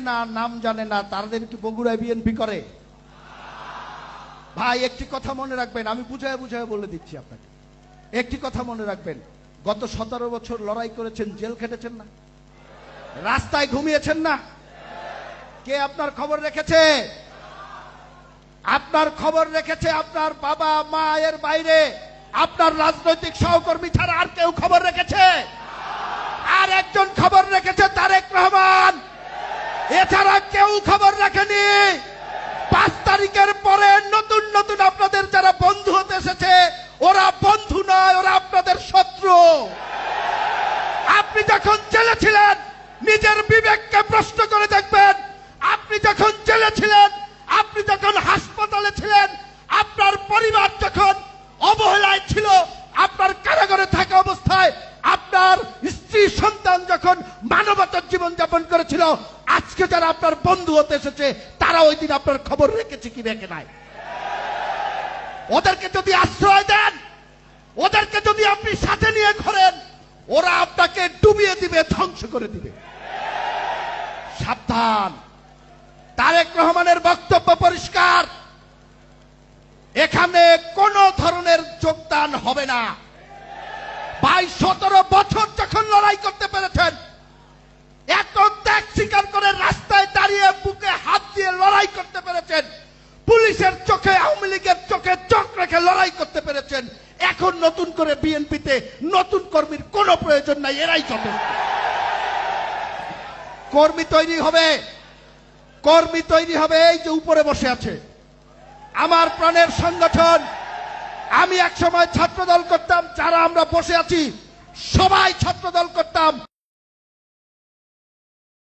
না নাম জানে না তাদের কি বগুড়ায় বিএনপি করে? ভাই একটি কথা মনে রাখবেন, আমি বুঝায় বুঝায় বলে দিচ্ছি আপনাকে। একটি কথা মনে রাখবেন, গত 17 বছর লড়াই করেছেন, জেল খেটেছেন না, রাস্তায় ঘুমিয়েছেন না। কে আপনার খবর রেখেছে? আপনার খবর রেখেছে আপনার বাবা মা এর বাইরে আপনার রাজনৈতিক সহকর্মী ছাড়া আর কেউ খবর রেখেছে? আর একজন খবর রেখেছে, তারেক রহমান। এছাড়া কেউ খবর রাখেনি। 5 তারিখের পরে নতুন নতুন আপনাদের যারা বন্ধু হতে এসেছে, ওরা বন্ধু নয়, ওরা আপনাদের শত্রু। আপনি যখন জেলে ছিলেন নিজের বিবেককে প্রশ্ন করে দেখবেন। আপনি যখন জেলে ছিলেন, আপনি যখন হাসপাতালে ছিলেন, আপনার পরিবার যখন অবহেলায় ছিল, আপনার কারাগারে থাকা অবস্থায় আপনার স্ত্রী সন্তান যখন মানবতার জীবন যাপন করেছিল, আজকে যারা আপনার বন্ধু হতে এসেছে তারা ওই দিন আপনার খবর রেখেছে কি রেখে নাই? ওদেরকে যদি আশ্রয় দেন, ওদেরকে যদি আপনি সাথে নিয়ে ঘোরেন, ওরা আপনাকে ডুবিয়ে দিবে, ধ্বংস করে দিবে। সাবধান। তারেক রহমানের বক্তব্য পরিষ্কার, এখানে কোন ধরনের যোগদান হবে না। ভাই 17 বছর যখন লড়াই করতে পেরেছেন, এত ত্যাগ স্বীকার করে রাস্তায় দাঁড়িয়ে বুকে হাত দিয়ে লড়াই করতে পেরেছেন, পুলিশের চোখে আওয়ামী লীগের চোখে চোখ রেখে লড়াই করতে পেরেছেন, এখন নতুন করে বিএনপিতে নতুন কর্মীর কোনো প্রয়োজন নাই, এরাই যথেষ্ট। কর্মী তৈরি হবে, কর্মী তৈরি হবে। এই যে উপরে বসে আছে আমার প্রাণের সংগঠন, আমি এক সময় ছাত্রদল করতাম, যারা আমরা বসে আছি সবাই ছাত্রদল করতাম।